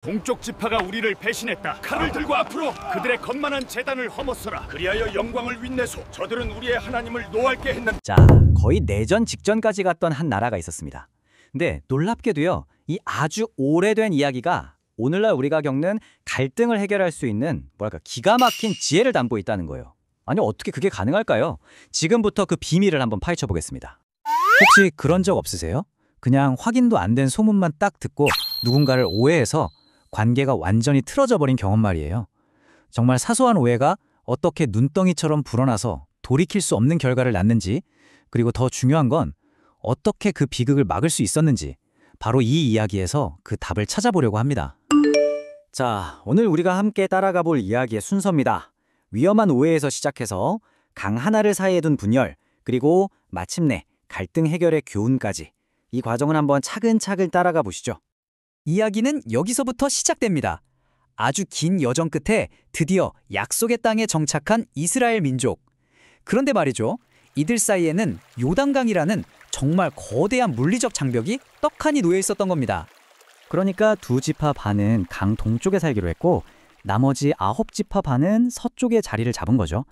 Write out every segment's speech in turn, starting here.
동쪽 지파가 우리를 배신했다. 칼을 들고 앞으로 그들의 건만한 제단을 험었어라. 그리하여 영광을 윈내소. 저들은 우리의 하나님을 노할게 했는. 자, 거의 내전 직전까지 갔던 한 나라가 있었습니다. 근데 놀랍게도요, 이 아주 오래된 이야기가 오늘날 우리가 겪는 갈등을 해결할 수 있는 기가 막힌 지혜를 담고 있다는 거예요. 아니, 어떻게 그게 가능할까요? 지금부터 그 비밀을 한번 파헤쳐 보겠습니다. 혹시 그런 적 없으세요? 그냥 확인도 안 된 소문만 딱 듣고 누군가를 오해해서 관계가 완전히 틀어져 버린 경험 말이에요. 정말 사소한 오해가 어떻게 눈덩이처럼 불어나서 돌이킬 수 없는 결과를 낳는지, 그리고 더 중요한 건 어떻게 그 비극을 막을 수 있었는지, 바로 이 이야기에서 그 답을 찾아보려고 합니다. 자, 오늘 우리가 함께 따라가 볼 이야기의 순서입니다. 위험한 오해에서 시작해서 강 하나를 사이에 둔 분열, 그리고 마침내 갈등 해결의 교훈까지, 이 과정을 한번 차근차근 따라가 보시죠. 이야기는 여기서부터 시작됩니다. 아주 긴 여정 끝에 드디어 약속의 땅에 정착한 이스라엘 민족. 그런데 말이죠, 이들 사이에는 요단강이라는 정말 거대한 물리적 장벽이 떡하니 놓여 있었던 겁니다. 그러니까 두 지파 반은 강 동쪽에 살기로 했고, 나머지 9지파 반은 서쪽에 자리를 잡은 거죠.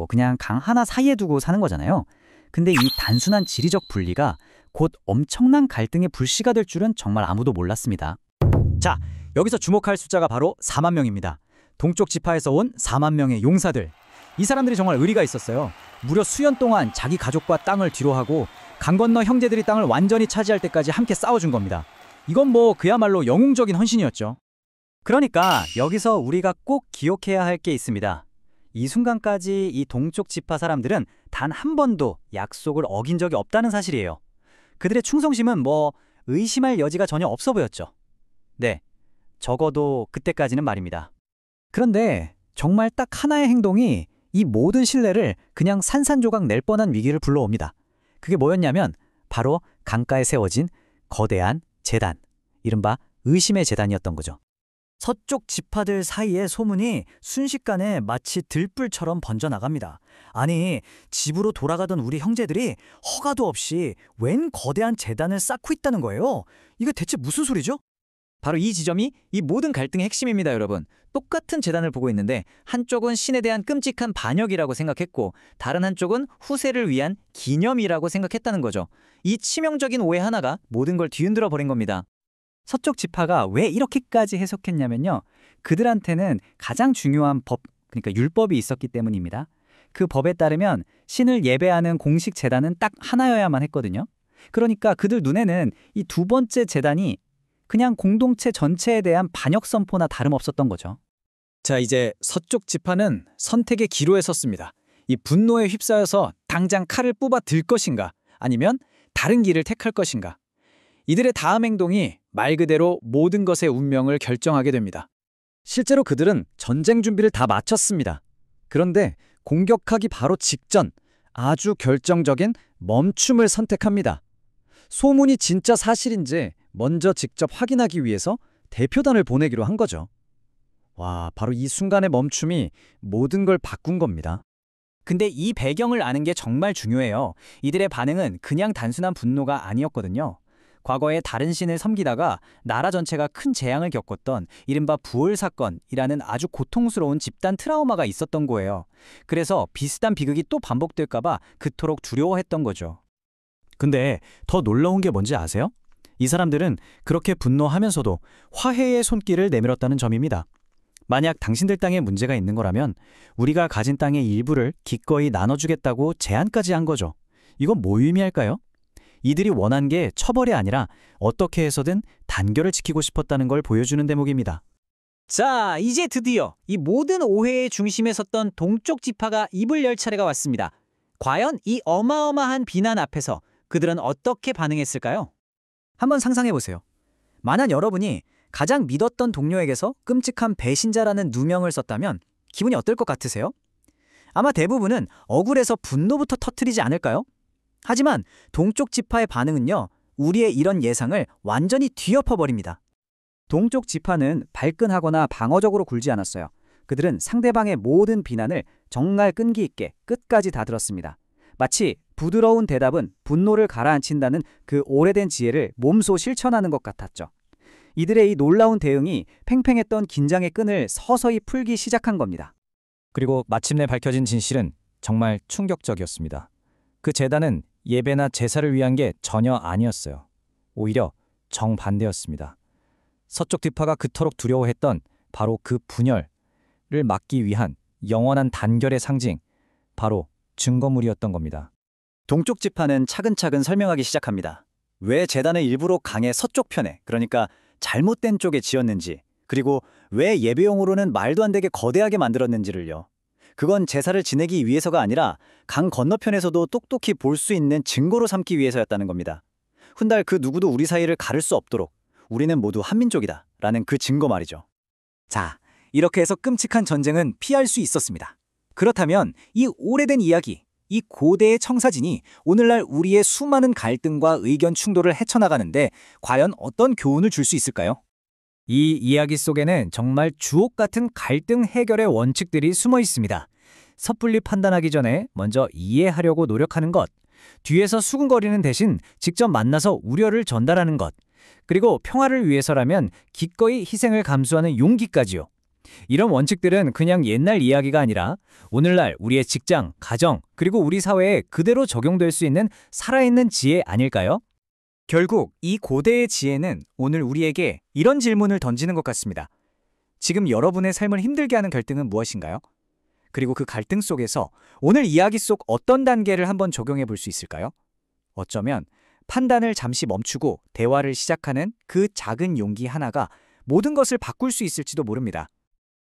그냥 강 하나 사이에 두고 사는 거잖아요. 근데 이 단순한 지리적 분리가 곧 엄청난 갈등의 불씨가 될 줄은 정말 아무도 몰랐습니다. 자, 여기서 주목할 숫자가 바로 4만 명입니다. 동쪽 지파에서 온 4만 명의 용사들. 이 사람들이 정말 의리가 있었어요. 무려 수년 동안 자기 가족과 땅을 뒤로하고 강 건너 형제들이 땅을 완전히 차지할 때까지 함께 싸워준 겁니다. 이건 그야말로 영웅적인 헌신이었죠. 그러니까 여기서 우리가 꼭 기억해야 할 게 있습니다. 이 순간까지 이 동쪽 지파 사람들은 단 한 번도 약속을 어긴 적이 없다는 사실이에요. 그들의 충성심은 의심할 여지가 전혀 없어 보였죠. 네, 적어도 그때까지는 말입니다. 그런데 정말 딱 하나의 행동이 이 모든 신뢰를 그냥 산산조각 낼 뻔한 위기를 불러옵니다. 그게 뭐였냐면 바로 강가에 세워진 거대한 제단, 이른바 의심의 제단이었던 거죠. 서쪽 지파들 사이의 소문이 순식간에 마치 들불처럼 번져나갑니다. 아니, 집으로 돌아가던 우리 형제들이 허가도 없이 웬 거대한 제단을 쌓고 있다는 거예요. 이게 대체 무슨 소리죠? 바로 이 지점이 이 모든 갈등의 핵심입니다, 여러분. 똑같은 제단을 보고 있는데 한쪽은 신에 대한 끔찍한 반역이라고 생각했고, 다른 한쪽은 후세를 위한 기념이라고 생각했다는 거죠. 이 치명적인 오해 하나가 모든 걸 뒤흔들어 버린 겁니다. 서쪽 지파가 왜 이렇게까지 해석했냐면요, 그들한테는 가장 중요한 법, 그러니까 율법이 있었기 때문입니다. 그 법에 따르면 신을 예배하는 공식 제단은 딱 하나여야만 했거든요. 그러니까 그들 눈에는 이 두 번째 제단이 그냥 공동체 전체에 대한 반역 선포나 다름없었던 거죠. 자, 이제 서쪽 지파는 선택의 기로에 섰습니다. 이 분노에 휩싸여서 당장 칼을 뽑아 들 것인가, 아니면 다른 길을 택할 것인가. 이들의 다음 행동이 말 그대로 모든 것의 운명을 결정하게 됩니다. 실제로 그들은 전쟁 준비를 다 마쳤습니다. 그런데 공격하기 바로 직전 아주 결정적인 멈춤을 선택합니다. 소문이 진짜 사실인지 먼저 직접 확인하기 위해서 대표단을 보내기로 한 거죠. 와, 바로 이 순간의 멈춤이 모든 걸 바꾼 겁니다. 근데 이 배경을 아는 게 정말 중요해요. 이들의 반응은 그냥 단순한 분노가 아니었거든요. 과거에 다른 신을 섬기다가 나라 전체가 큰 재앙을 겪었던 이른바 부월 사건이라는 아주 고통스러운 집단 트라우마가 있었던 거예요. 그래서 비슷한 비극이 또 반복될까봐 그토록 두려워했던 거죠. 근데 더 놀라운 게 뭔지 아세요? 이 사람들은 그렇게 분노하면서도 화해의 손길을 내밀었다는 점입니다. 만약 당신들 땅에 문제가 있는 거라면 우리가 가진 땅의 일부를 기꺼이 나눠주겠다고 제안까지 한 거죠. 이건 뭐 의미할까요? 이들이 원한 게 처벌이 아니라 어떻게 해서든 단결을 지키고 싶었다는 걸 보여주는 대목입니다. 자, 이제 드디어 이 모든 오해의 중심에 섰던 동쪽 지파가 입을 열 차례가 왔습니다. 과연 이 어마어마한 비난 앞에서 그들은 어떻게 반응했을까요? 한번 상상해 보세요. 만약 여러분이 가장 믿었던 동료에게서 끔찍한 배신자라는 누명을 썼다면 기분이 어떨 것 같으세요? 아마 대부분은 억울해서 분노부터 터뜨리지 않을까요? 하지만 동쪽 지파의 반응은요, 우리의 이런 예상을 완전히 뒤엎어버립니다. 동쪽 지파는 발끈하거나 방어적으로 굴지 않았어요. 그들은 상대방의 모든 비난을 정말 끈기 있게 끝까지 다 들었습니다. 마치 부드러운 대답은 분노를 가라앉힌다는 그 오래된 지혜를 몸소 실천하는 것 같았죠. 이들의 이 놀라운 대응이 팽팽했던 긴장의 끈을 서서히 풀기 시작한 겁니다. 그리고 마침내 밝혀진 진실은 정말 충격적이었습니다. 그 제단은 예배나 제사를 위한 게 전혀 아니었어요. 오히려 정반대였습니다. 서쪽 뒷파가 그토록 두려워했던 바로 그 분열을 막기 위한 영원한 단결의 상징, 바로 증거물이었던 겁니다. 동쪽 지파는 차근차근 설명하기 시작합니다. 왜 제단을 일부러 강의 서쪽 편에, 그러니까 잘못된 쪽에 지었는지, 그리고 왜 예배용으로는 말도 안 되게 거대하게 만들었는지를요. 그건 제사를 지내기 위해서가 아니라 강 건너편에서도 똑똑히 볼 수 있는 증거로 삼기 위해서였다는 겁니다. 훗날 그 누구도 우리 사이를 가를 수 없도록 우리는 모두 한민족이다 라는 그 증거 말이죠. 자, 이렇게 해서 끔찍한 전쟁은 피할 수 있었습니다. 그렇다면 이 오래된 이야기, 이 고대의 청사진이 오늘날 우리의 수많은 갈등과 의견 충돌을 헤쳐나가는데 과연 어떤 교훈을 줄 수 있을까요? 이 이야기 속에는 정말 주옥 같은 갈등 해결의 원칙들이 숨어 있습니다. 섣불리 판단하기 전에 먼저 이해하려고 노력하는 것, 뒤에서 수군거리는 대신 직접 만나서 우려를 전달하는 것, 그리고 평화를 위해서라면 기꺼이 희생을 감수하는 용기까지요. 이런 원칙들은 그냥 옛날 이야기가 아니라 오늘날 우리의 직장, 가정, 그리고 우리 사회에 그대로 적용될 수 있는 살아있는 지혜 아닐까요? 결국 이 고대의 지혜는 오늘 우리에게 이런 질문을 던지는 것 같습니다. 지금 여러분의 삶을 힘들게 하는 갈등은 무엇인가요? 그리고 그 갈등 속에서 오늘 이야기 속 어떤 단계를 한번 적용해 볼 수 있을까요? 어쩌면 판단을 잠시 멈추고 대화를 시작하는 그 작은 용기 하나가 모든 것을 바꿀 수 있을지도 모릅니다.